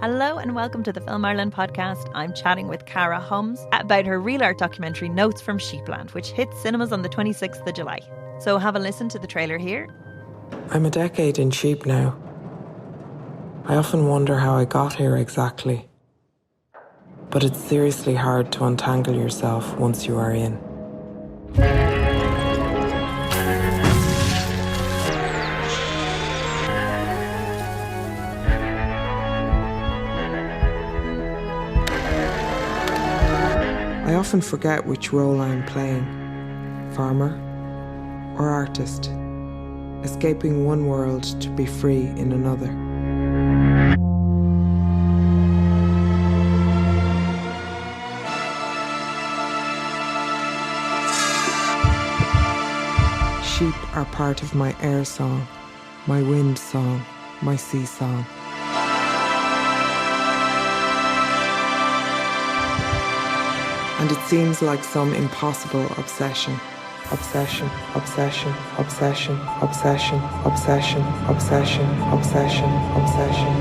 Hello and welcome to the Film Ireland podcast. I'm chatting with Cara Holmes about her real art documentary Notes from Sheepland, which hits cinemas on the 26th of July. So have a listen to the trailer here. I'm a decade in sheep now. I often wonder how I got here exactly. But it's seriously hard to untangle yourself once you are in. I often forget which role I am playing, farmer or artist, escaping one world to be free in another. Sheep are part of my air song, my wind song, my sea song. And it seems like some impossible obsession. Obsession, obsession, obsession, obsession, obsession, obsession, obsession, obsession, obsession.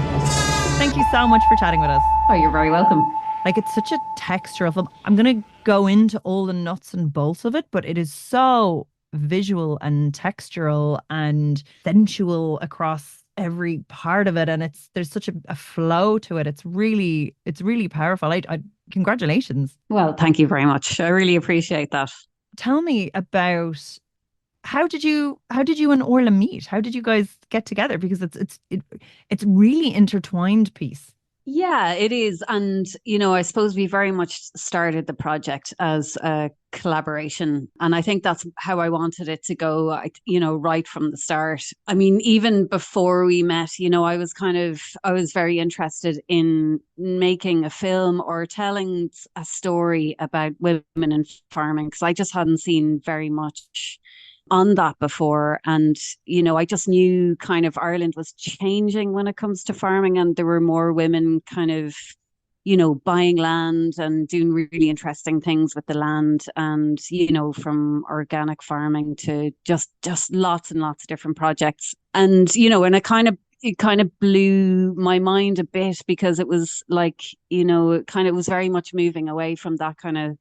Thank you so much for chatting with us. Oh, you're very welcome. Like, it's such a textural film. I'm going to go into all the nuts and bolts of it, but it is so visual and textural and sensual across every part of it. And there's such a flow to it. It's really powerful. I congratulations. Well, thank you very much. I really appreciate that. Tell me about how did you and Orla meet? How did you guys get together? Because it's really intertwined piece. Yeah, it is. And, I suppose we very much started the project as a collaboration. And I think that's how I wanted it to go, right from the start. I mean, even before we met, I was very interested in making a film or telling a story about women in farming, because I just hadn't seen very much on that before. And, I just knew kind of Ireland was changing when it comes to farming, and there were more women kind of, buying land and doing really interesting things with the land, and, from organic farming to just lots and lots of different projects. And, and it kind of blew my mind a bit, because it was like, it was very much moving away from that kind of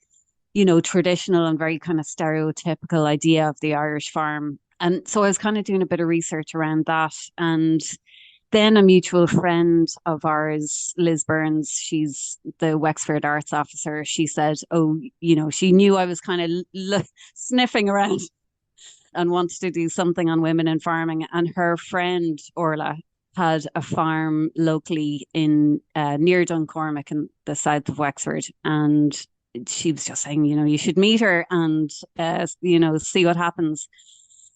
traditional and very kind of stereotypical idea of the Irish farm. And so I was kind of doing a bit of research around that. And then a mutual friend of ours, Liz Burns, she's the Wexford Arts Officer, she said, she knew I was kind of sniffing around and wanted to do something on women in farming. And her friend, Orla, had a farm locally in near Duncormac in the south of Wexford. And she was just saying, you should meet her and, see what happens.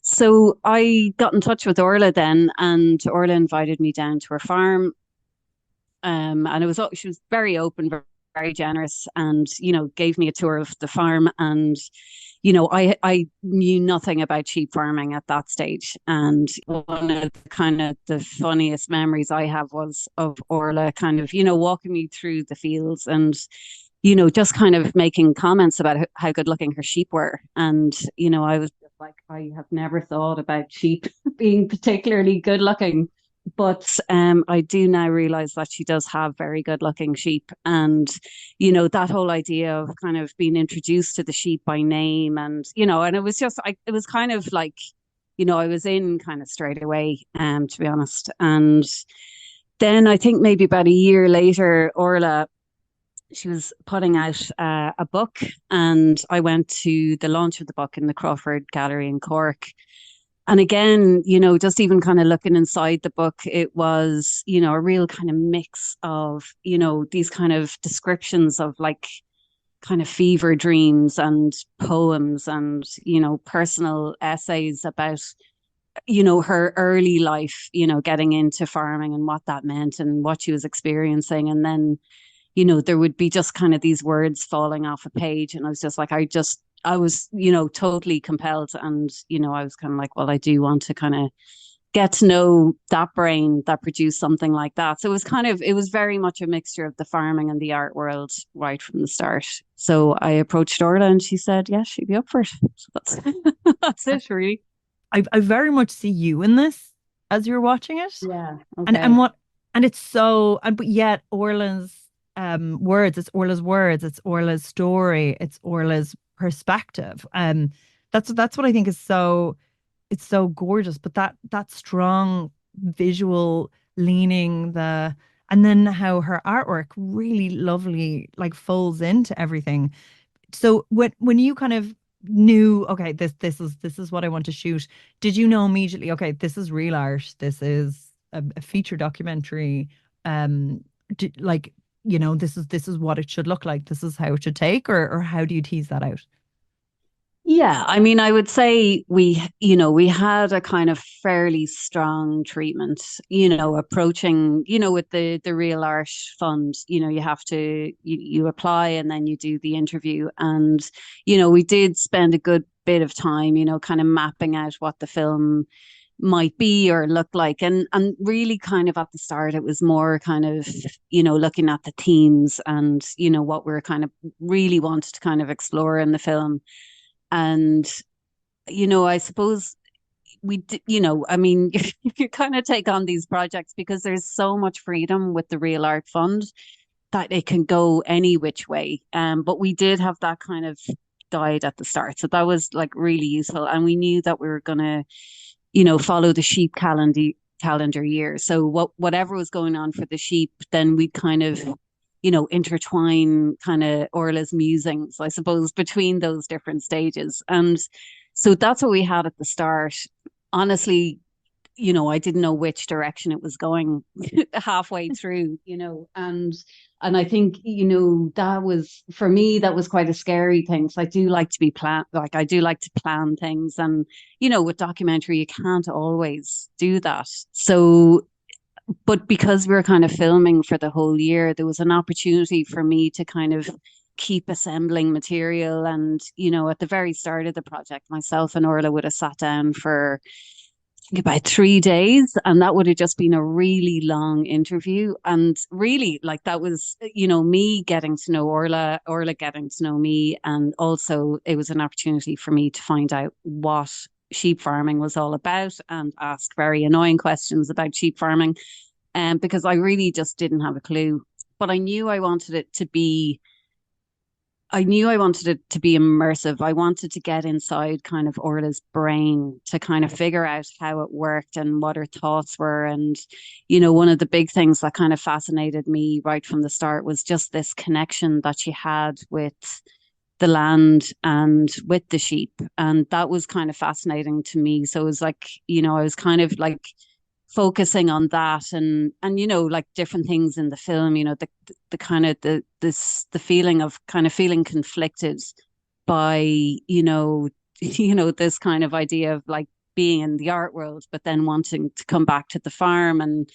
So I got in touch with Orla then, and Orla invited me down to her farm. And she was very open, very, very generous, and, gave me a tour of the farm. And, I knew nothing about sheep farming at that stage. And one of the funniest memories I have was of Orla kind of, walking me through the fields and, just kind of making comments about how good looking her sheep were. And, I was just like, I have never thought about sheep being particularly good looking. But I do now realize that she does have very good looking sheep. And, that whole idea of kind of being introduced to the sheep by name, and, and it was just, it was kind of like, I was in kind of straight away, to be honest. And then I think maybe about a year later, Orla, she was putting out a book, and I went to the launch of the book in the Crawford Gallery in Cork. And again, just even kind of looking inside the book, it was, a real kind of mix of, these kind of descriptions of like kind of fever dreams and poems and, personal essays about, her early life, getting into farming and what that meant and what she was experiencing. And then, there would be just kind of these words falling off a page. And I was just like, I was, totally compelled. And, I was kind of like, well, I do want to kind of get to know that brain that produced something like that. So it was very much a mixture of the farming and the art world right from the start. So I approached Orla and she said, yeah, she'd be up for it. So that's it, really. I very much see you in this as you're watching it. Yeah. Okay. And And it's so, and but yet Orla's words, it's Orla's words, it's Orla's story, it's Orla's perspective. That's what I think is so it's so gorgeous. But that strong visual leaning, and then how her artwork really lovely like folds into everything. So when you kind of knew, okay, this is what I want to shoot, did you know immediately, okay, this is real art, this is a feature documentary, like this is what it should look like, this is how it should take, or how do you tease that out? Yeah, I mean, I would say we had a kind of fairly strong treatment, approaching, with the Real Art Fund, you have to, you apply and then you do the interview. And, we did spend a good bit of time, kind of mapping out what the film might be or look like. And really kind of at the start, it was more kind of, looking at the themes and, what we're kind of really wanted to kind of explore in the film. And, I suppose I mean, you kind of take on these projects because there's so much freedom with the Real Art Fund that it can go any which way. But we did have that kind of guide at the start. So that was like really useful. And we knew that we were going to, follow the sheep calendar year. So whatever was going on for the sheep, then we'd kind of intertwine kind of Orla's musings, I suppose, between those different stages. And so that's what we had at the start. Honestly, I didn't know which direction it was going halfway through, and I think, that was for me, that was quite a scary thing. So I do like to be like I do like to plan things. And, with documentary, you can't always do that. So but because we were kind of filming for the whole year, there was an opportunity for me to kind of keep assembling material. And, at the very start of the project, myself and Orla would have sat down for I think about 3 days, and that would have just been a really long interview. And really, like that was, me getting to know Orla, Orla getting to know me. And also, it was an opportunity for me to find out what sheep farming was all about and ask very annoying questions about sheep farming, because I really just didn't have a clue. But I knew I wanted it to be immersive. I wanted to get inside kind of Orla's brain to kind of figure out how it worked and what her thoughts were. And, one of the big things that kind of fascinated me right from the start was just this connection that she had with the land and with the sheep. And that was kind of fascinating to me. So it was like, I was kind of like focusing on that. And like different things in the film, the kind of the feeling of kind of feeling conflicted by this kind of idea of like being in the art world but then wanting to come back to the farm, and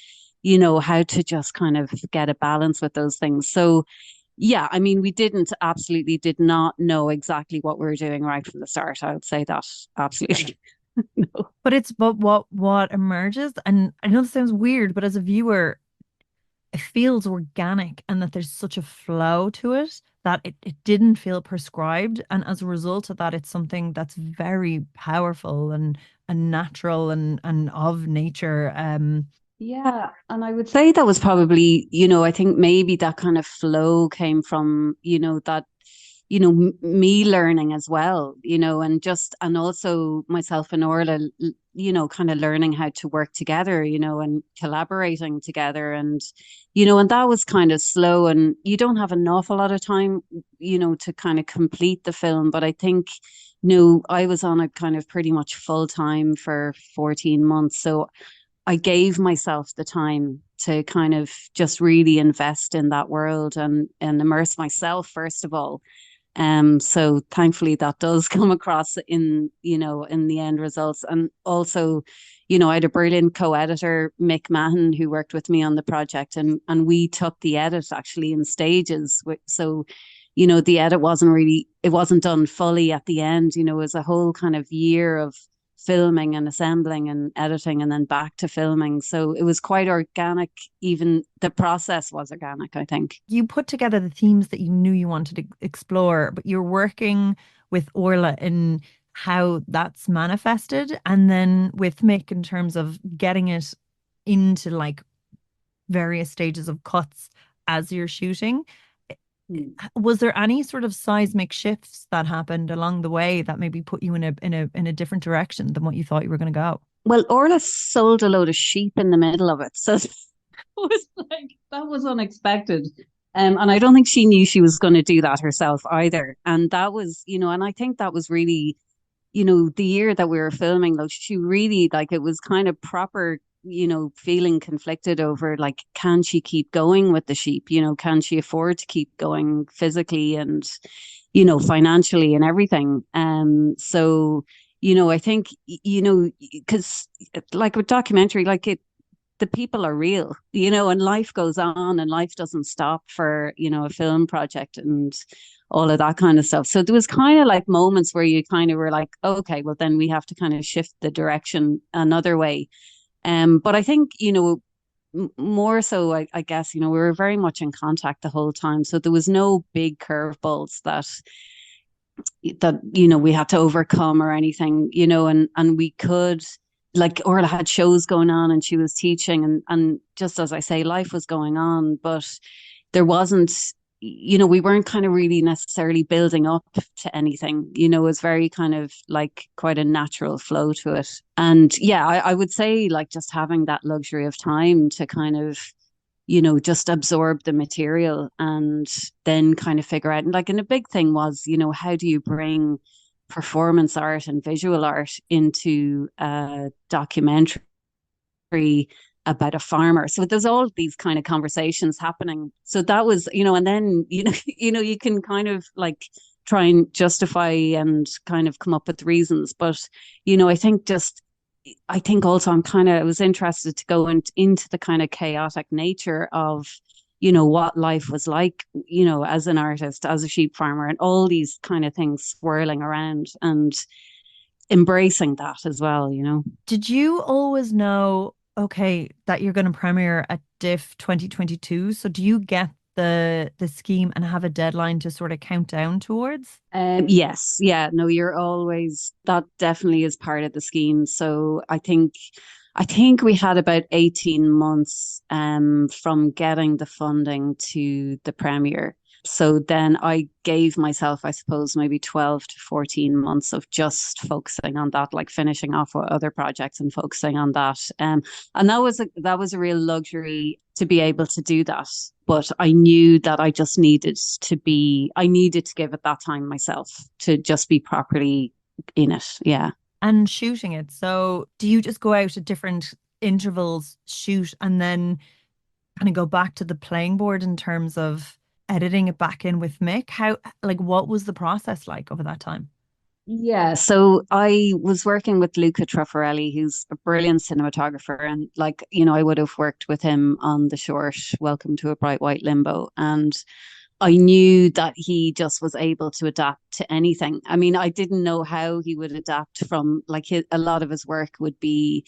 how to just kind of get a balance with those things. So yeah, I mean, we didn't absolutely did not know exactly what we were doing right from the start. I would say that absolutely. No. But it's but what emerges, and I know this sounds weird, but as a viewer, it feels organic, and that there's such a flow to it that it didn't feel prescribed. And as a result of that, it's something that's very powerful and natural and of nature. Yeah, and I would say that was probably, I think maybe that kind of flow came from, that, me learning as well, and also myself and Orla, kind of learning how to work together, and collaborating together. And that was kind of slow, and you don't have an awful lot of time, to kind of complete the film. But I think, I was on it kind of pretty much full time for 14 months. So I gave myself the time to kind of just really invest in that world and immerse myself first of all. So thankfully that does come across in the end results. And also, I had a brilliant co-editor, Mick Mahon, who worked with me on the project, and we took the edit actually in stages. So, the edit it wasn't done fully at the end. It was a whole kind of year of filming and assembling and editing and then back to filming. So it was quite organic. Even the process was organic, I think. You put together the themes that you knew you wanted to explore, but you're working with Orla in how that's manifested, and then with Mick in terms of getting it into like various stages of cuts as you're shooting. Mm. Was there any sort of seismic shifts that happened along the way that maybe put you in a different direction than what you thought you were going to go? Well, Orla sold a load of sheep in the middle of it. So it was like, that was unexpected. And I don't think she knew she was going to do that herself either. And that was, and I think that was really, the year that we were filming, though, she really, like, it was kind of proper, feeling conflicted over, like, can she keep going with the sheep? Can she afford to keep going physically and, financially and everything? So, I think, because like with documentary, like the people are real, and life goes on and life doesn't stop for, a film project and all of that kind of stuff. So there was kind of like moments where you kind of were like, okay, well then we have to kind of shift the direction another way. But I think, more so, I guess, we were very much in contact the whole time. So there was no big curveballs that we had to overcome or anything, and we could, like, Orla had shows going on and she was teaching, and just as I say, life was going on, but there wasn't, we weren't kind of really necessarily building up to anything. It was very kind of like quite a natural flow to it. And yeah, I would say, like, just having that luxury of time to kind of, just absorb the material and then kind of figure out. And like, and a big thing was, how do you bring performance art and visual art into a documentary about a farmer? So there's all these kind of conversations happening. So that was, and then, you can kind of like try and justify and kind of come up with reasons. But, I think also I was interested to go into the kind of chaotic nature of, what life was like, as an artist, as a sheep farmer, and all these kind of things swirling around and embracing that as well. Did you always know, okay, that you're going to premiere at DIFF 2022? So do you get the scheme and have a deadline to sort of count down towards? Yes, yeah, no, you're always, that definitely is part of the scheme. So I think we had about 18 months from getting the funding to the premiere. So then I gave myself, I suppose, maybe 12 to 14 months of just focusing on that, like finishing off other projects and focusing on that. And that was a real luxury to be able to do that. But I knew that I needed to give it that time myself to just be properly in it. Yeah. And shooting it. So do you just go out at different intervals, shoot, and then kind of go back to the playing board in terms of editing it back in with Mick? How, like, what was the process like over that time? Yeah, so I was working with Luca Truffarelli, who's a brilliant cinematographer, and like, I would have worked with him on the short Welcome to a Bright White Limbo, and I knew that he just was able to adapt to anything. I mean, I didn't know how he would adapt from, like, a lot of his work would be,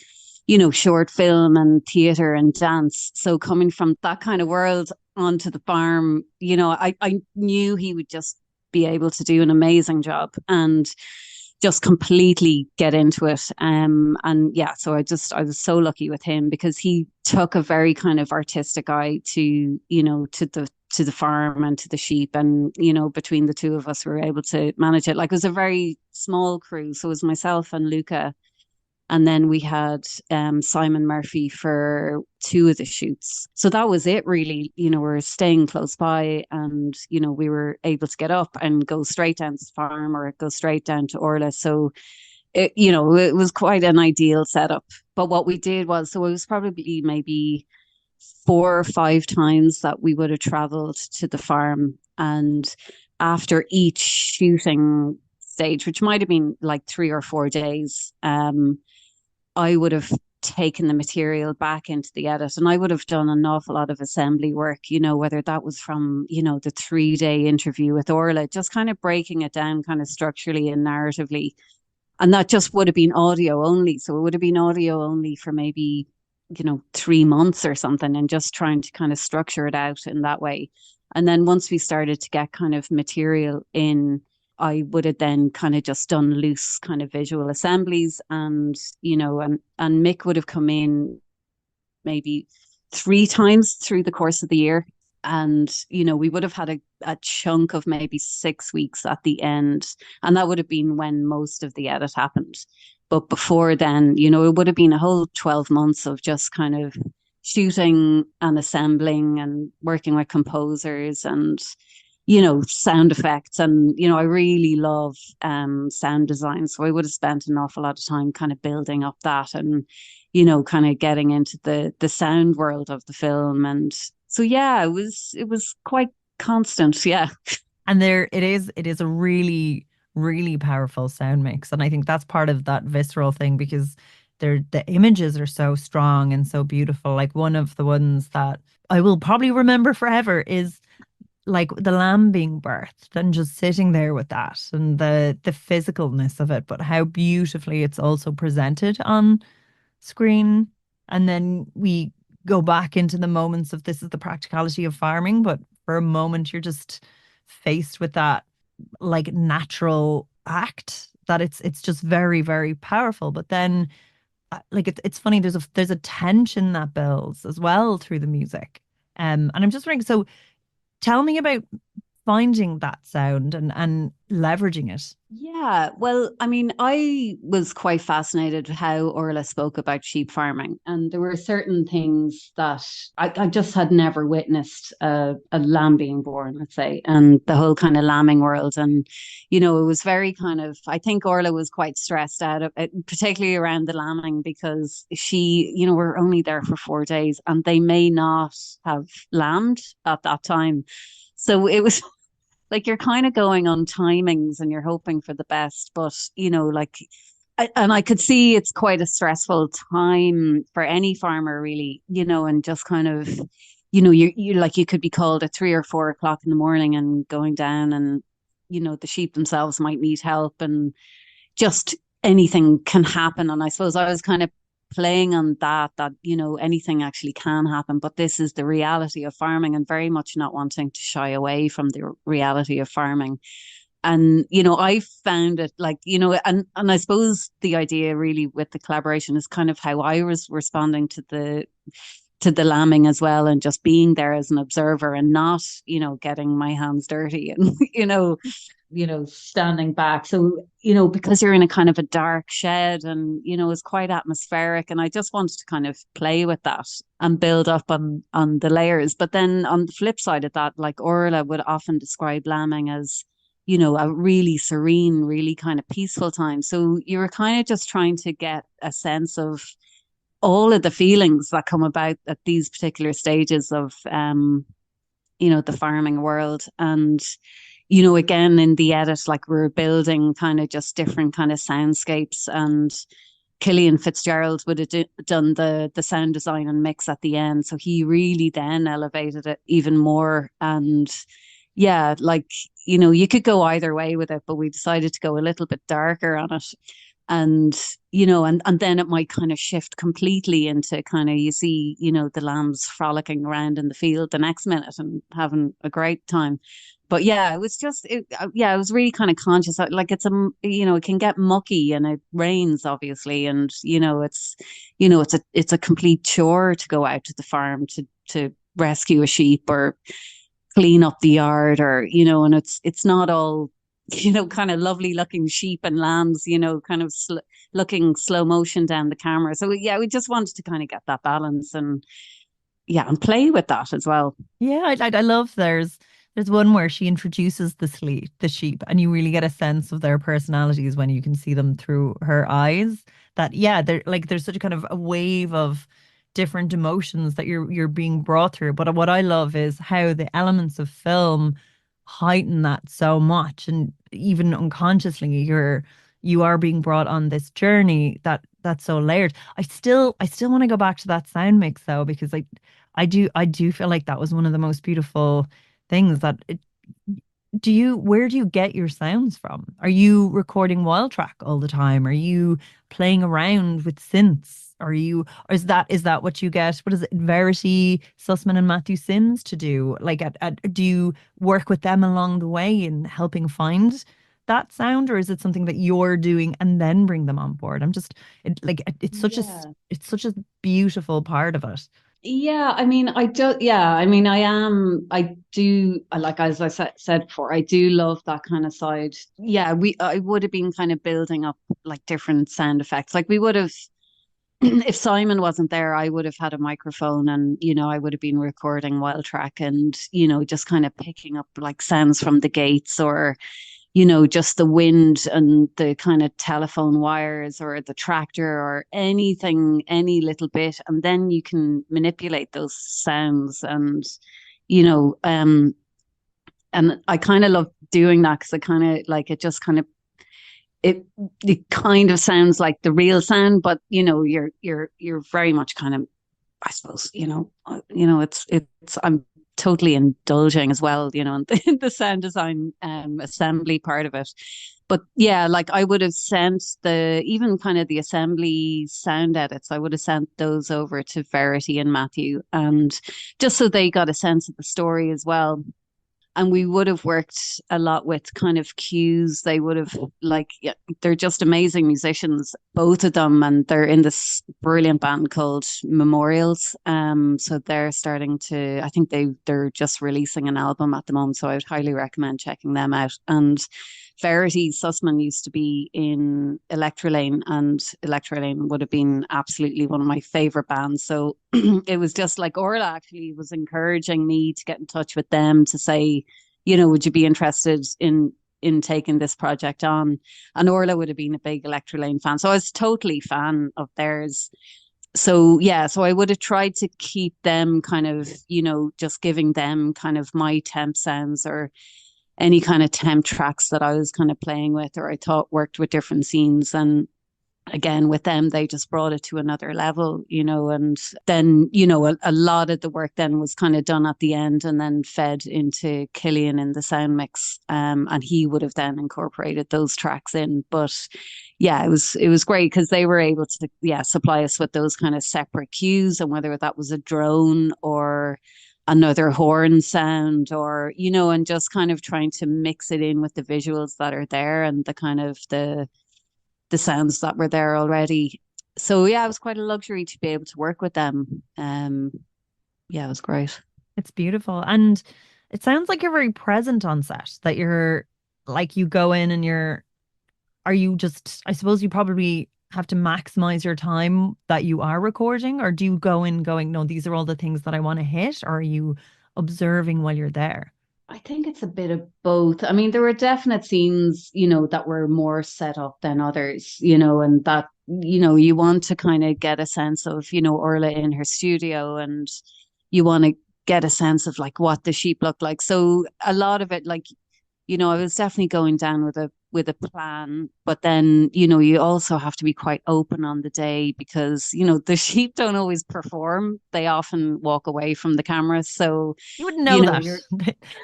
short film and theater and dance. So coming from that kind of world onto the farm, I knew he would just be able to do an amazing job and just completely get into it. And yeah, so I was so lucky with him because he took a very kind of artistic eye to, to the farm and to the sheep. And, between the two of us, we were able to manage it. Like, it was a very small crew. So it was myself and Luca. And then we had Simon Murphy for two of the shoots. So that was it, really. We were staying close by, and, we were able to get up and go straight down to the farm or go straight down to Orla. So, it was quite an ideal setup. But what we did was, so it was probably maybe 4 or 5 times that we would have traveled to the farm. And after each shooting stage, which might have been like 3 or 4 days, I would have taken the material back into the edit, and I would have done an awful lot of assembly work, whether that was from, the 3 day interview with Orla, just kind of breaking it down kind of structurally and narratively. And that just would have been audio only. So it would have been audio only for maybe, 3 months or something, and just trying to kind of structure it out in that way. And then once we started to get kind of material in, I would have then kind of just done loose kind of visual assemblies, and and Mick would have come in maybe three times through the course of the year. And, we would have had a chunk of maybe 6 weeks at the end. And that would have been when most of the edit happened. But before then, it would have been a whole 12 months of just kind of shooting and assembling and working with composers and, sound effects. And, I really love sound design. So I would have spent an awful lot of time kind of building up that and, kind of getting into the sound world of the film. And so yeah, it was quite constant. Yeah. And it is a really, really powerful sound mix. And I think that's part of that visceral thing because the images are so strong and so beautiful. Like one of the ones that I will probably remember forever is like the lamb being birthed and just sitting there with that and the physicalness of it, but how beautifully it's also presented on screen. And then we go back into the moments of this is the practicality of farming, but for a moment you're just faced with that like natural act that it's just very, very powerful. But then like it's funny, there's a tension that builds as well through the music. And I'm just wondering, so tell me about finding that sound and leveraging it. Yeah, well, I mean, I was quite fascinated how Orla spoke about sheep farming, and there were certain things that I just had never witnessed a lamb being born, let's say, and the whole kind of lambing world. And, it was very kind of, I think Orla was quite stressed out of it, particularly around the lambing, because we're only there for 4 days and they may not have lambed at that time. So it was like you're kind of going on timings and you're hoping for the best, but like and I could see it's quite a stressful time for any farmer really, and just kind of, you like you could be called at 3 or 4 o'clock in the morning and going down and the sheep themselves might need help and just anything can happen. And I suppose I was kind of playing on that anything actually can happen, but this is the reality of farming and very much not wanting to shy away from the reality of farming. And I found it like, and I suppose the idea really with the collaboration is kind of how I was responding to the lambing as well, and just being there as an observer and not getting my hands dirty and standing back. So, because you're in a kind of a dark shed and, it's quite atmospheric. And I just wanted to kind of play with that and build up on the layers. But then on the flip side of that, like Orla would often describe lambing as, a really serene, really kind of peaceful time. So you were kind of just trying to get a sense of all of the feelings that come about at these particular stages of the farming world. And again in the edit, like we're building kind of just different kind of soundscapes, and Killian Fitzgerald would have done the sound design and mix at the end, so he really then elevated it even more. And yeah, like you could go either way with it, but we decided to go a little bit darker on it. And and then it might kind of shift completely into kind of, you see the lambs frolicking around in the field the next minute and having a great time. But yeah, it was just yeah, I was really kind of conscious like it can get mucky and it rains obviously, and it's a complete chore to go out to the farm to rescue a sheep or clean up the yard, or and it's not all kind of lovely looking sheep and lambs, kind of looking slow motion down the camera. So yeah, we just wanted to kind of get that balance and yeah, and play with that as well. Yeah, I love there's one where she introduces the sheep, and you really get a sense of their personalities when you can see them through her eyes. That yeah, they're like there's such a kind of a wave of different emotions that you're being brought through. But what I love is how the elements of film heighten that so much, and even unconsciously you are being brought on this journey that's so layered. I still want to go back to that sound mix though, because I do feel like that was one of the most beautiful things where do you get your sounds from? Are you recording wild track all the time? Are you playing around with synths? Or is that what you get? What is it, Verity, Sussman and Matthew Sims to do? Like do you work with them along the way in helping find that sound, or is it something that you're doing and then bring them on board? I'm just it's such a Yeah. it's such a beautiful part of it. Yeah, I mean, I do. Yeah, I mean, I do. Like as I said before, I do love that kind of side. Yeah, I would have been kind of building up like different sound effects. Like we would have, if Simon wasn't there, I would have had a microphone, and I would have been recording Wild Track, and just kind of picking up like sounds from the gates, or just the wind and the kind of telephone wires or the tractor or anything, any little bit. And then you can manipulate those sounds you know, um, and I kind of love doing that because I kind of like it just kind of it it kind of sounds like the real sound, but you're very much kind of, I suppose, it's I'm totally indulging as well, in the sound design assembly part of it. But yeah, like I would have sent the even kind of the assembly sound edits, I would have sent those over to Verity and Matthew, and just so they got a sense of the story as well. And we would have worked a lot with kind of cues. They would have like, yeah, they're just amazing musicians, both of them, and they're in this brilliant band called Memorials. So they're starting to, I think they're just releasing an album at the moment, so I would highly recommend checking them out. And Verity Sussman used to be in Lleyn, and Lleyn would have been absolutely one of my favorite bands. So it was just like Orla actually was encouraging me to get in touch with them to say, would you be interested in taking this project on? And Orla would have been a big Lleyn fan, so I was totally fan of theirs. So yeah, so I would have tried to keep them kind of, just giving them kind of my temp sounds, or any kind of temp tracks that I was kind of playing with, or I thought worked with different scenes. And again, with them, they just brought it to another level, and then, a lot of the work then was kind of done at the end and then fed into Cillian in the sound mix. And he would have then incorporated those tracks in. But yeah, it was great because they were able to, yeah, supply us with those kind of separate cues, and whether that was a drone or another horn sound, or and just kind of trying to mix it in with the visuals that are there, and the kind of the sounds that were there already. So yeah, it was quite a luxury to be able to work with them. Yeah, it was great. It's beautiful. And it sounds like you're very present on set, that you're like you go in and are you just, I suppose you probably have to maximize your time that you are recording, or do you go in going, no, these are all the things that I want to hit, or are you observing while you're there? I think it's a bit of both. I mean, there were definite scenes, that were more set up than others, and that, you want to kind of get a sense of, Orla in her studio, and you want to get a sense of like what the sheep look like. So a lot of it, like, I was definitely going down with a plan, but then, you also have to be quite open on the day because, the sheep don't always perform. They often walk away from the camera. So, You wouldn't know that. you're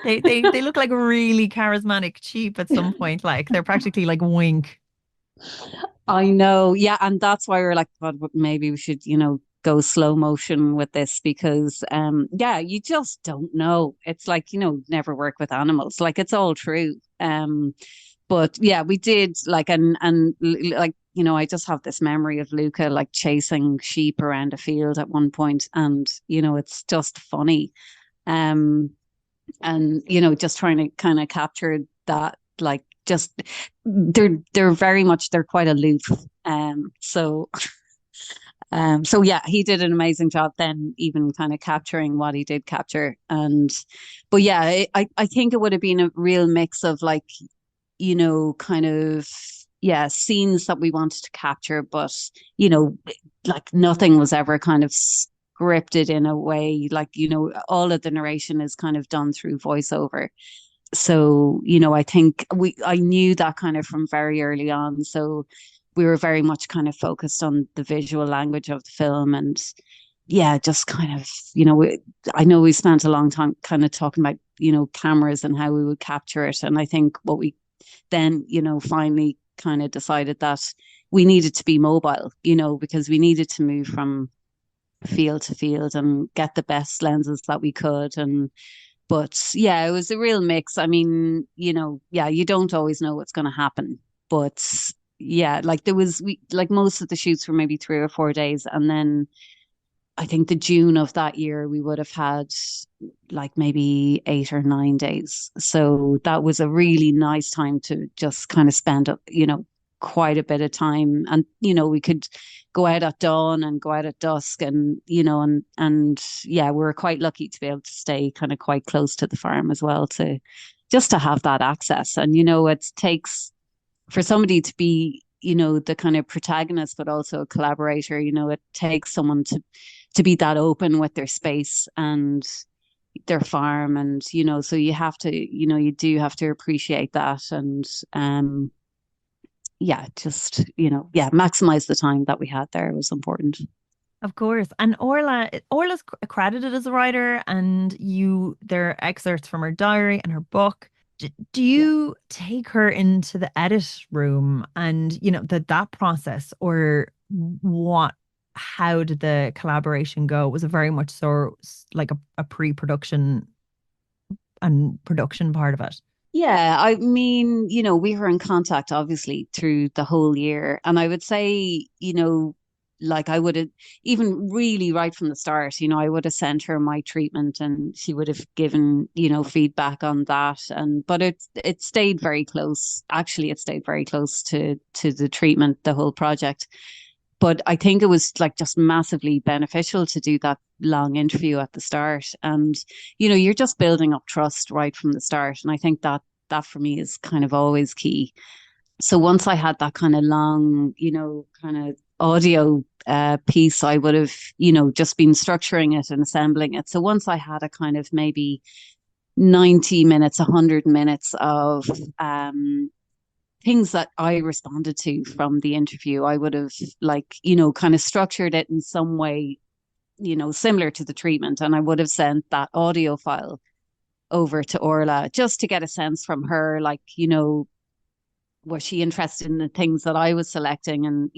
They look like really charismatic cheap at some point. Like they're practically like wink. I know. Yeah. And that's why we're like, God, maybe we should, go slow motion with this because yeah, you just don't know. It's like, never work with animals. Like it's all true. But yeah, we did like and like, I just have this memory of Luca like chasing sheep around a field at one point, and it's just funny. Um and just trying to kind of capture that, like, just they're very much, they're quite aloof. So so yeah, he did an amazing job then, even kind of capturing what he did capture. And but yeah, I think it would have been a real mix of like, kind of, yeah, scenes that we wanted to capture, but you know like nothing was ever kind of scripted in a way, like, all of the narration is kind of done through voiceover. So, I think I knew that kind of from very early on. So we were very much kind of focused on the visual language of the film. And yeah, just kind of, I know we spent a long time kind of talking about, cameras and how we would capture it. And I think what we then, finally kind of decided that we needed to be mobile, because we needed to move from field to field and get the best lenses that we could. And but yeah, it was a real mix. I mean, yeah, you don't always know what's going to happen, but yeah, like there was, we like most of the shoots were maybe 3 or 4 days, and then I think the June of that year, we would have had like maybe 8 or 9 days. So that was a really nice time to just kind of spend, quite a bit of time. And, we could go out at dawn and go out at dusk and, and yeah, we were quite lucky to be able to stay kind of quite close to the farm as well to just to have that access. And, it takes for somebody to be, the kind of protagonist, but also a collaborator, it takes someone to be that open with their space and their farm. And, so you have to, you do have to appreciate that. And, yeah, just, yeah, maximize the time that we had there was important. Of course. And Orla's credited as a writer, and there are excerpts from her diary and her book. Do Yeah. you take her into the edit room and, that process, or what, how did the collaboration go? Was it very much so like a pre-production and production part of it? Yeah, I mean, we were in contact obviously through the whole year. And I would say, like I would have even really right from the start, I would have sent her my treatment and she would have given, feedback on that. And but it stayed very close. Actually, it stayed very close to the treatment, the whole project. But I think it was like just massively beneficial to do that long interview at the start. And, you're just building up trust right from the start. And I think that for me is kind of always key. So once I had that kind of long, kind of audio piece, I would have, just been structuring it and assembling it. So once I had a kind of maybe 90 minutes, 100 minutes of things that I responded to from the interview, I would have like, kind of structured it in some way, similar to the treatment. And I would have sent that audio file over to Orla just to get a sense from her, like, was she interested in the things that I was selecting? And,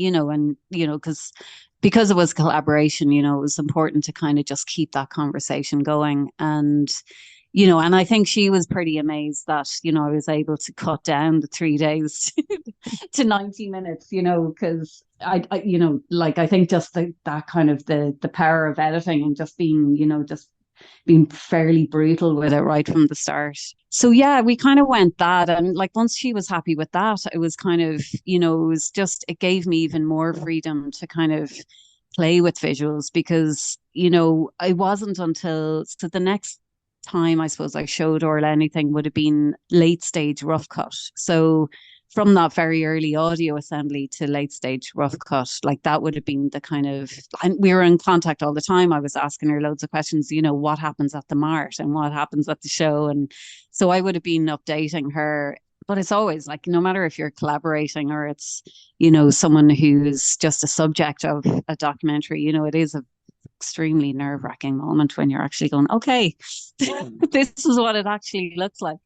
because it was collaboration, it was important to kind of just keep that conversation going. And, and I think she was pretty amazed that, I was able to cut down the 3 days to 90 minutes, because like I think just that kind of the power of editing and just being, just being fairly brutal with it right from the start. So yeah, we kind of went that. And like once she was happy with that, it was kind of, it gave me even more freedom to kind of play with visuals because, I wasn't until so the next time I suppose I showed Orla anything would have been late stage rough cut. So from that very early audio assembly to late stage rough cut, like that would have been the kind of, and we were in contact all the time. I was asking her loads of questions, what happens at the mart and what happens at the show. And so I would have been updating her. But it's always like, no matter if you're collaborating or it's, someone who's just a subject of a documentary, it is a extremely nerve-wracking moment when you're actually going, okay, this is what it actually looks like.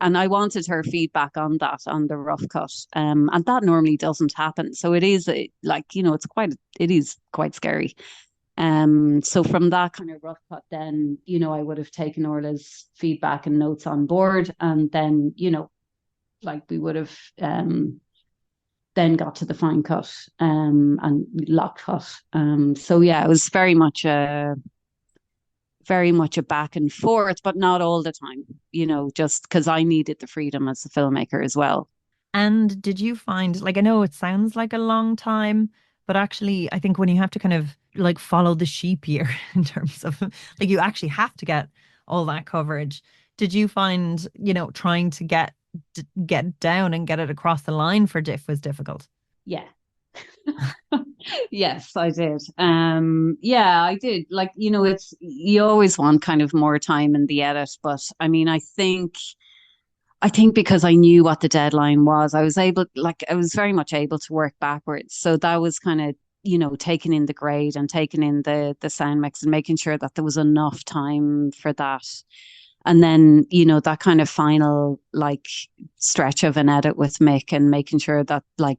And I wanted her feedback on that, on the rough cut. And that normally doesn't happen. So it is like, it is quite scary. So from that kind of rough cut, then, I would have taken Orla's feedback and notes on board. And then, like we would have then got to the fine cut and lock cut. So yeah, it was very much a back and forth, but not all the time, just because I needed the freedom as a filmmaker as well. And did you find, like, I know it sounds like a long time, but actually, I think when you have to kind of like follow the sheep year in terms of like you actually have to get all that coverage. Did you find, trying to get down and get it across the line for Diff was difficult? Yeah. Yes, I did. Yeah, I did. Like, it's you always want kind of more time in the edit, but I mean, I think because I knew what the deadline was, I was very much able to work backwards. So that was kind of, taking in the grade and taking in the sound mix and making sure that there was enough time for that. And then, that kind of final like stretch of an edit with Mick and making sure that like,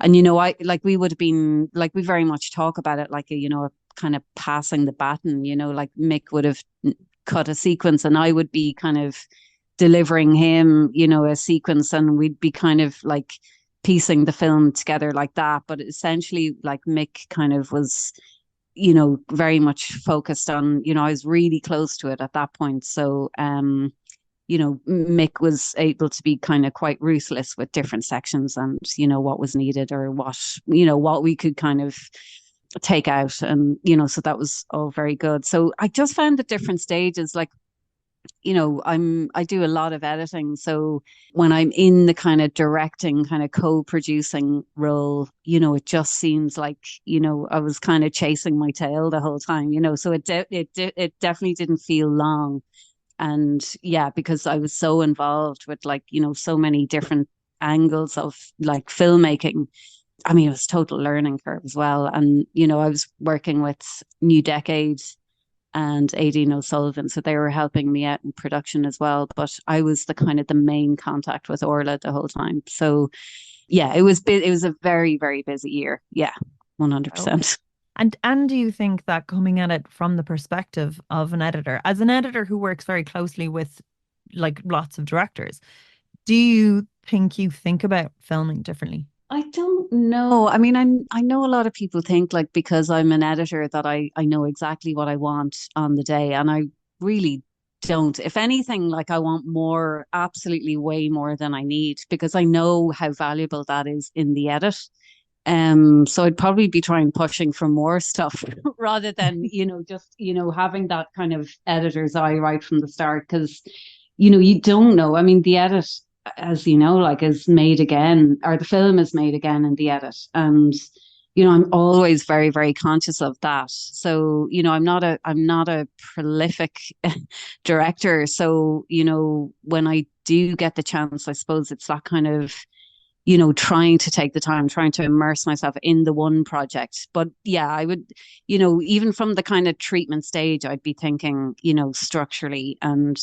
and I like we would have been like we very much talk about it like a kind of passing the baton, like Mick would have cut a sequence and I would be kind of delivering him, a sequence and we'd be kind of like piecing the film together like that. But essentially like Mick kind of was very much focused on, I was really close to it at that point. So, Mick was able to be kind of quite ruthless with different sections and, what was needed or what we could kind of take out. And, so that was all very good. So I just found the different stages, like, I do a lot of editing. So when I'm in the kind of directing, kind of co-producing role, it just seems like, I was kind of chasing my tail the whole time, so it definitely didn't feel long. And yeah, because I was so involved with, like, so many different angles of like filmmaking. I mean, it was total learning curve as well. And, I was working with New Decade and Aideen O'Sullivan. So they were helping me out in production as well. But I was the kind of the main contact with Orla the whole time. So yeah, it was a very, very busy year. Yeah, Oh. 100%. And do you think that coming at it from the perspective of an editor, as an editor who works very closely with like lots of directors, do you think about filming differently? I don't know. I mean, I know a lot of people think, like, because I'm an editor that I know exactly what I want on the day, and I really don't. If anything, like, I want more, absolutely way more than I need, because I know how valuable that is in the edit. So I'd probably be trying pushing for more stuff rather than, just, having that kind of editor's eye right from the start. Because, you don't know. I mean, the edit, as you know, like, is made again, or the film is made again in the edit. And, I'm always very, very conscious of that. So, I'm not a prolific director. So, when I do get the chance, I suppose it's that kind of, trying to take the time, trying to immerse myself in the one project. But yeah, I would, even from the kind of treatment stage, I'd be thinking, structurally. And,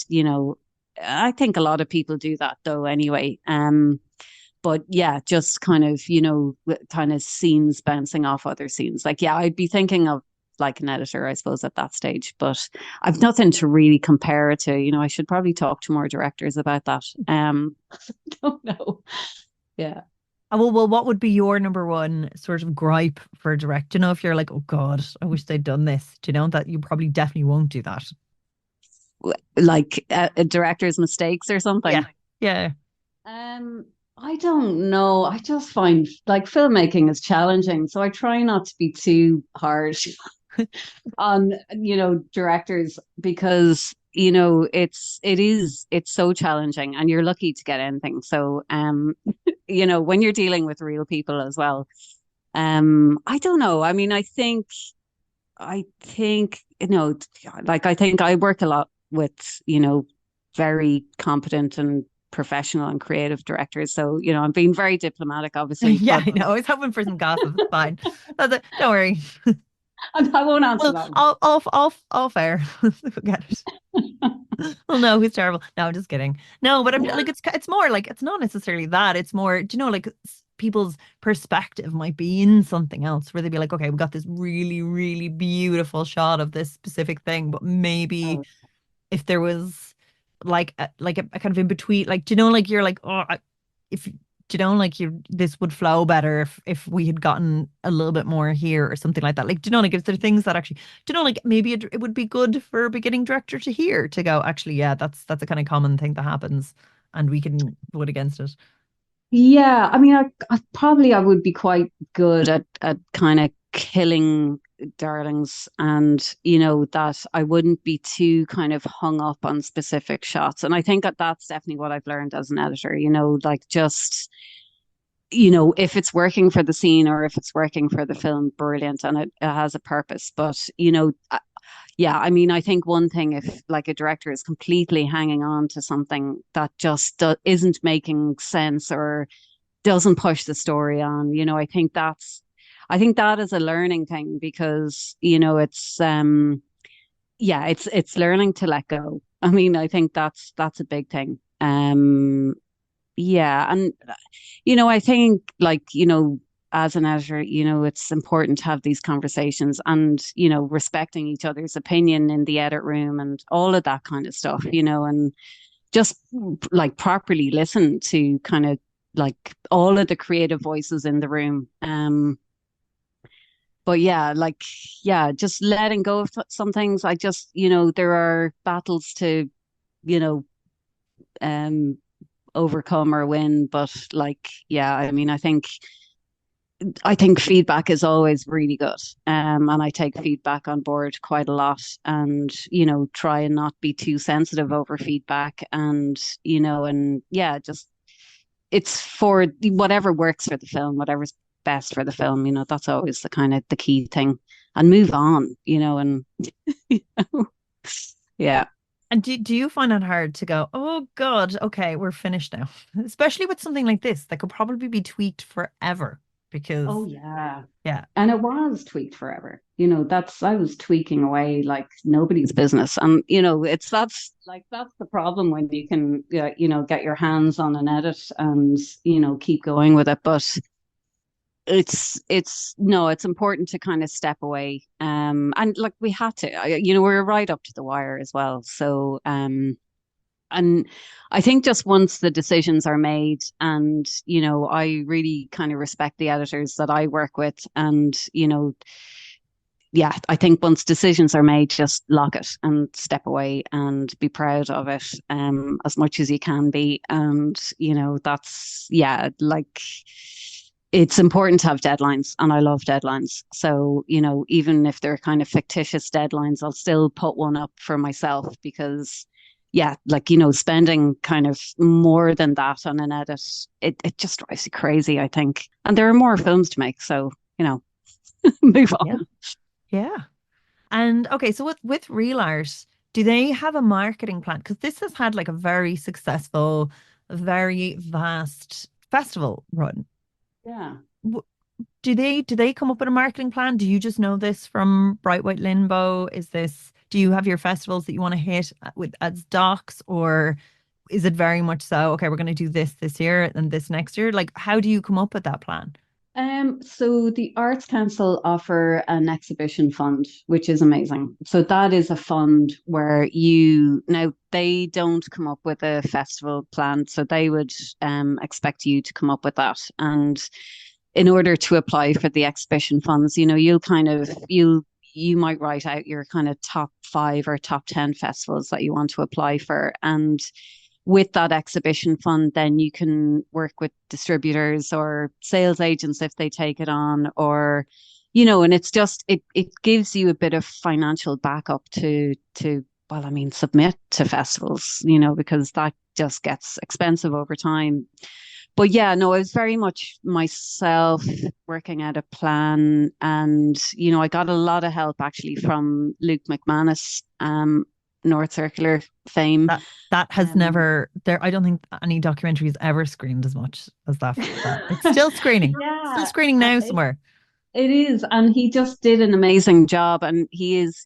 I think a lot of people do that though anyway. But yeah, just kind of, kind of scenes bouncing off other scenes. Like, yeah, I'd be thinking of like an editor, I suppose, at that stage. But I've nothing to really compare it to. I should probably talk to more directors about that. I don't know. Yeah. Well, what would be your number one sort of gripe for a direct? You know, if you're like, oh God, I wish they'd done this. Do you know that you probably definitely won't do that? Like a director's mistakes or Yeah. something. Yeah. Um, I don't know. I just find, like, filmmaking is challenging, so I try not to be too harsh on, directors, because it's so challenging, and you're lucky to get anything. So when you're dealing with real people as well. I don't know. I mean, I think, like, I think I work a lot with, very competent and professional and creative directors. So, I'm being very diplomatic, obviously, Yeah, but I know. I was hoping for some gossip. It's fine. That's it. Don't worry. I won't answer Well, that all fair. Forget it. one. Well, no, he's terrible. No, I'm just kidding. No, but I'm like, it's more like it's not necessarily that. It's more, do you know, like people's perspective might be in something else where they'd be like, okay, we got this really, really beautiful shot of this specific thing, but maybe Oh, if there was like a kind of in between, like, do you know, like you're like, oh, if do you know, like you this would flow better if we had gotten a little bit more here or something like that. Like, do you know, like, is there things that actually, do you know, like maybe it would be good for a beginning director to hear to go, actually, yeah, that's a kind of common thing that happens, and we can vote against it. yeah. I mean, I would be quite good at kind of killing darlings, and, that I wouldn't be too kind of hung up on specific shots. And I think that that's definitely what I've learned as an editor, like, just, if it's working for the scene or if it's working for the film, brilliant, and it has a purpose. But, yeah, I mean, I think one thing, if like a director is completely hanging on to something that just isn't making sense or doesn't push the story on, I think that is a learning thing, because, yeah, it's learning to let go. I mean, I think that's a big thing. Yeah, and, I think, like, as an editor, it's important to have these conversations and, respecting each other's opinion in the edit room and all of that kind of stuff, and just, like, properly listen to kind of like all of the creative voices in the room. but yeah, like, yeah, just letting go of some things. I just, there are battles to, you know, um, overcome or win. But like, yeah, I mean, I think feedback is always really good. And I take feedback on board quite a lot and, try and not be too sensitive over feedback and, and yeah, just it's for whatever works for the film, whatever's best for the film, that's always the kind of the key thing and move on, and yeah. And do you find it hard to go, oh God, okay, we're finished now? Especially with something like this that could probably be tweaked forever Oh because yeah. yeah, And it was tweaked forever. I was tweaking away like nobody's business. And, that's the problem when you can, get your hands on an edit and, keep going with it. But no, it's important to kind of step away. And like we had to, we're right up to the wire as well. So, and I think just once the decisions are made, and I really kind of respect the editors that I work with, and yeah, I think once decisions are made, just lock it and step away and be proud of it, as much as you can be. And that's, yeah, like it's important to have deadlines, and I love deadlines. So even if they're kind of fictitious deadlines, I'll still put one up for myself because yeah, like, spending kind of more than that on an edit, it just drives you crazy, I think. And there are more films to make, so, move yeah, on. yeah. And okay, so with Real Art, do they have a marketing plan? Because this has had like a very successful, very vast festival run. Yeah. W- do they come up with a marketing plan? Do you just know this from Bright White Limbo? Do you have your festivals that you want to hit with as docs, or is it very much so, okay, we're going to do this year and this next year? Like, how do you come up with that plan? So the Arts Council offer an exhibition fund, which is amazing. So that is a fund where now they don't come up with a festival plan, so they would expect you to come up with that. And in order to apply for the exhibition funds, you might write out your kind of top five or top 10 festivals that you want to apply for. And with that exhibition fund, then you can work with distributors or sales agents if they take it on, or, and it's just, it gives you a bit of financial backup well, I mean, submit to festivals, because that just gets expensive over time. But yeah, no, it was very much myself working out a plan. And, I got a lot of help actually from Luke McManus, North Circular fame. That has Um, never there. I don't think any documentary has ever screened as much as that. It's still screening, still yeah, screening now somewhere. it is. And he just did an amazing job. And he is,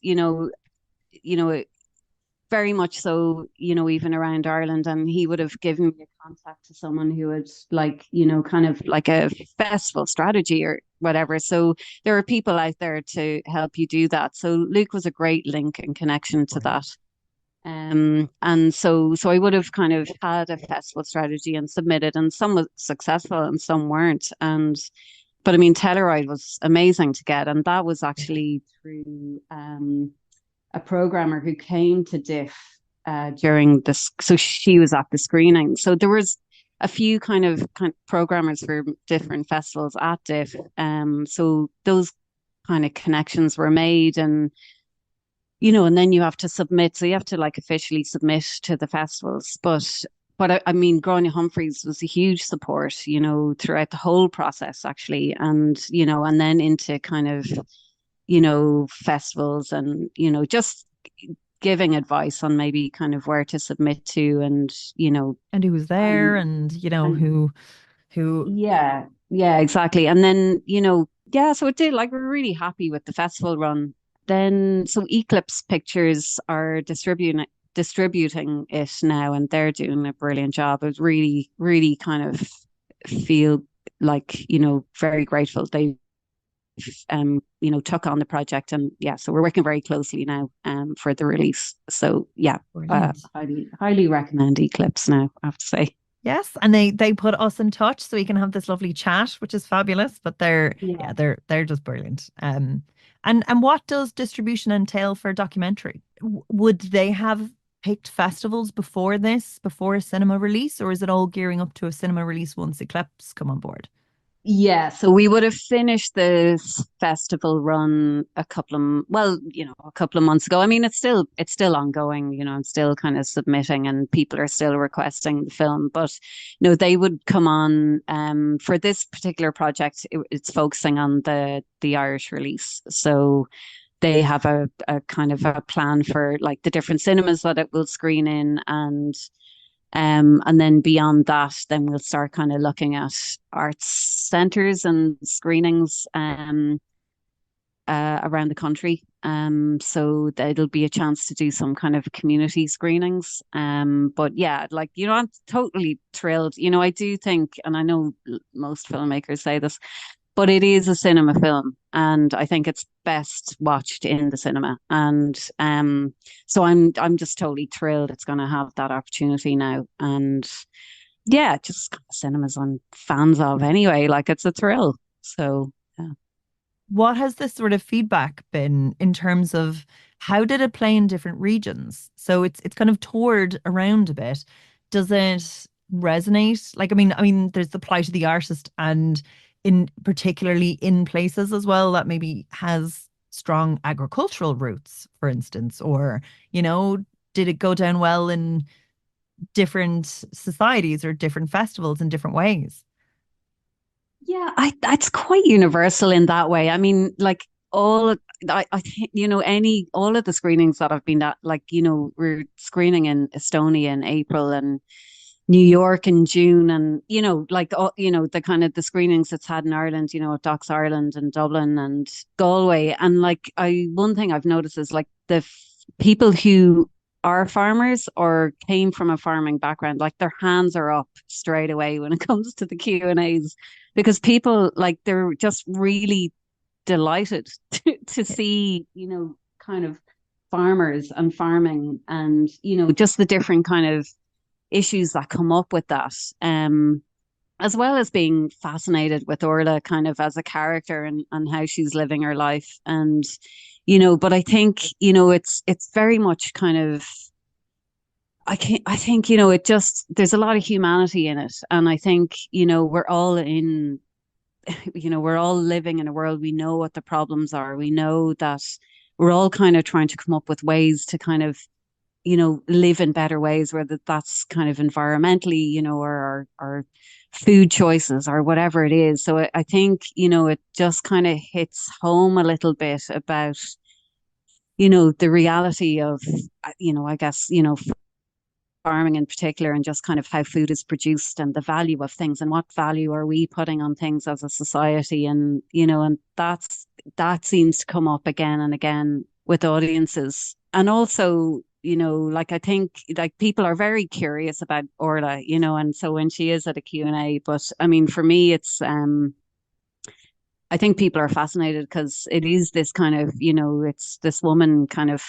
very much so, even around Ireland. And he would have given me a contact to someone who had like, kind of like a festival strategy or whatever. So there are people out there to help you do that. So Luke was a great link and connection to that. And so I would have kind of had a festival strategy and submitted, and some was successful and some weren't. But I mean, Telluride was amazing to get, and that was actually through a programmer who came to DIF during this. So she was at the screening. So there was a few kind of programmers for different festivals at DIF. So those kind of connections were made, and then you have to submit. So you have to like officially submit to the festivals. But I mean, Grania Humphreys was a huge support, throughout the whole process actually, and then into kind of festivals and just giving advice on maybe kind of where to submit to, and And who was there, and and and who yeah, yeah, exactly. And then, yeah, so it did, like, we're really happy with the festival run. Then, so Eclipse Pictures are distributing it now, and they're doing a brilliant job. It was really, really kind of feel like, very grateful they took on the project. And yeah, so we're working very closely now for the release. So yeah, brilliant. highly, highly recommend Eclipse now, I have to say. Yes, and they put us in touch so we can have this lovely chat, which is fabulous. But they're Yeah. yeah, they're just brilliant. And what does distribution entail for a documentary? Would they have picked festivals before this, before a cinema release, or is it all gearing up to a cinema release once Eclipse come on board? Yeah, so we would have finished the festival run well, a couple of months ago. I mean, it's still ongoing, I'm still kind of submitting and people are still requesting the film, but they would come on for this particular project, it's focusing on the Irish release. So they have a kind of a plan for like the different cinemas that it will screen in, and then beyond that, then we'll start kind of looking at arts centres and screenings around the country. So it'll be a chance to do some kind of community screenings. But yeah, like, I'm totally thrilled. I do think, and I know most filmmakers say this, but it is a cinema film, and I think it's best watched in the cinema. And so I'm just totally thrilled it's going to have that opportunity now. And yeah, just kind of cinemas I'm fans of anyway. Like, it's a thrill. So yeah. What has this sort of feedback been in terms of how did it play in different regions? So it's kind of toured around a bit. Does it resonate? Like, I mean, there's the plight of the artist, and in particularly in places as well that maybe has strong agricultural roots, for instance, or, you know, did it go down well in different societies or different festivals in different ways? Yeah, it's quite universal in that way. I mean, like I think, all of the screenings that I've been at, like, we're screening in Estonia in April and New York in June, and like all, the kind of the screenings it's had in Ireland, at Docs Ireland and Dublin and Galway. And like, one thing I've noticed is like people who are farmers or came from a farming background, like their hands are up straight away when it comes to the Q&As, because people, like, they're just really delighted to see, kind of farmers and farming, and just the different kind of issues that come up with that. As well as being fascinated with Orla kind of as a character, and how she's living her life. And, but I think, it's very much kind of, I think, it just, there's a lot of humanity in it. And I think, we're all in, we're all living in a world. We know what the problems are. We know that we're all kind of trying to come up with ways to kind of, live in better ways, whether that's kind of environmentally, or our food choices or whatever it is. So I think, it just kind of hits home a little bit about, the reality of, I guess, farming in particular, and just kind of how food is produced and the value of things, and what value are we putting on things as a society. And, and that seems to come up again and again with audiences. And also, like, I think like people are very curious about Orla, and so when she is at a Q&A, but I mean, for me, it's, I think people are fascinated because it is this kind of, it's this woman kind of,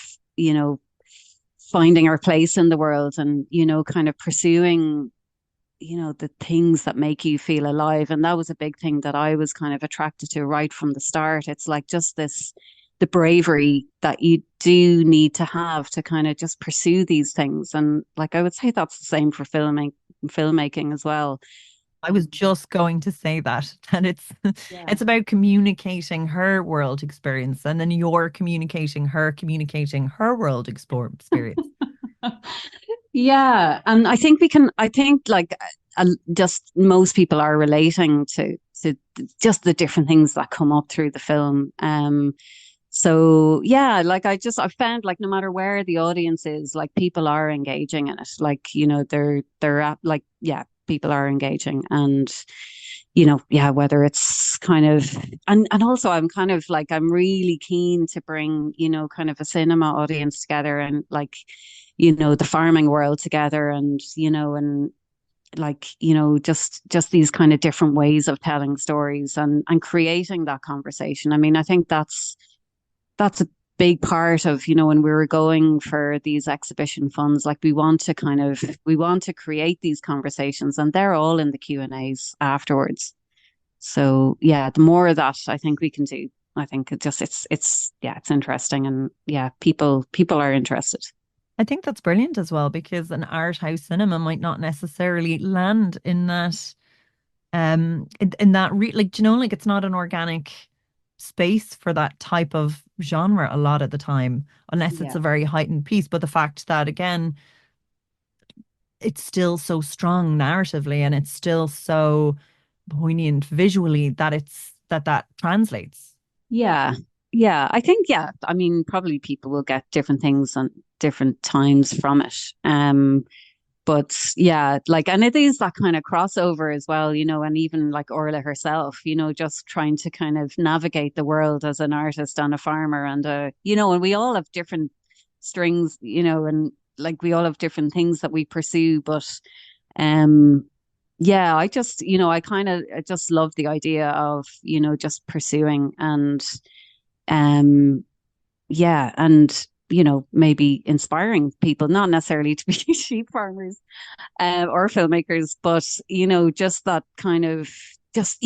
finding her place in the world, and, kind of pursuing, the things that make you feel alive. And that was a big thing that I was kind of attracted to right from the start. It's like just the bravery that you do need to have to kind of just pursue these things. And like, I would say that's the same for filmmaking as well. I was just going to say that that it's Yeah. it's about communicating her world experience, and then you're communicating her world experience. Yeah, and I think like, just most people are relating to just the different things that come up through the film. So yeah, like, I found, like, no matter where the audience is, like, people are engaging in it. Like, they're at, like, yeah, people are engaging. And, yeah, whether it's kind of, and also I'm kind of like, I'm really keen to bring, kind of a cinema audience together, and like, the farming world together, and, and like, just these kind of different ways of telling stories, and creating that conversation. I mean, I think that's big part of, you know, when we were going for these exhibition funds, like we want to create these conversations, and they're all in the Q&As afterwards. So yeah, the more of that I think we can do, I think it's interesting, and yeah, people are interested. I think that's brilliant as well because an art house cinema might not necessarily land in that in that like you know like it's not an organic space for that type of genre a lot of the time unless it's Yeah. a very heightened piece, but the fact that again it's still so strong narratively and it's still so poignant visually that that translates. Yeah. Yeah. I think, yeah, I mean, probably people will get different things on different times from it. But yeah, like, and it is that kind of crossover as well, you know, and even like Orla herself, you know, just trying to kind of navigate the world as an artist and a farmer and you know, and we all have different strings, you know, and like we all have different things that we pursue, but um yeah, I just, you know, I just love the idea of, you know, just pursuing and um yeah, and you know, maybe inspiring people, not necessarily to be sheep farmers or filmmakers, but you know, just that kind of just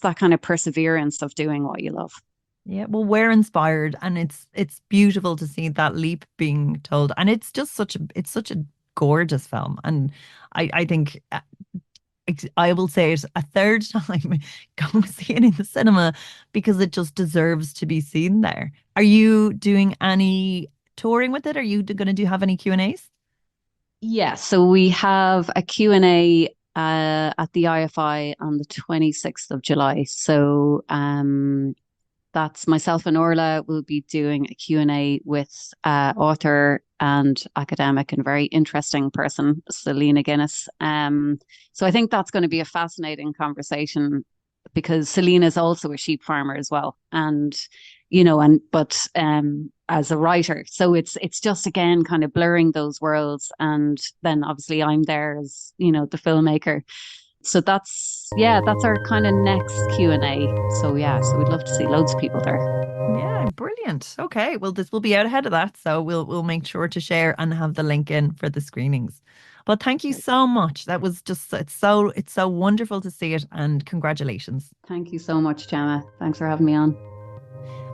that kind of perseverance of doing what you love. Yeah, well, we're inspired, and it's beautiful to see that leap being told, and it's just it's such a gorgeous film, and I think I will say it a third time, go see it in the cinema because it just deserves to be seen there. Are you doing any touring with it? Are you going to do have any Q&As? Yeah, so we have a Q&A at the IFI on the 26th of July. So that's myself and Orla will be doing a Q&A with author and academic and very interesting person, Selena Guinness. So I think that's going to be a fascinating conversation because Selena is also a sheep farmer as well. And, you know, and but as a writer. So it's just again kind of blurring those worlds. And then obviously I'm there as, you know, the filmmaker. So that's yeah, that's our kind of next Q&A. So yeah, so we'd love to see loads of people there. Yeah, brilliant. Okay, well, this will be out ahead of that, so we'll make sure to share and have the link in for the screenings. But thank you Great. so much. That was just it's so wonderful to see it, and congratulations. Thank you so much, Gemma. Thanks for having me on.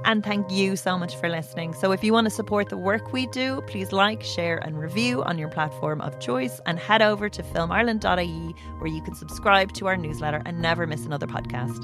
And thank you so much for listening. So if you want to support the work we do, please like, share, and review on your platform of choice, and head over to filmireland.ie where you can subscribe to our newsletter and never miss another podcast.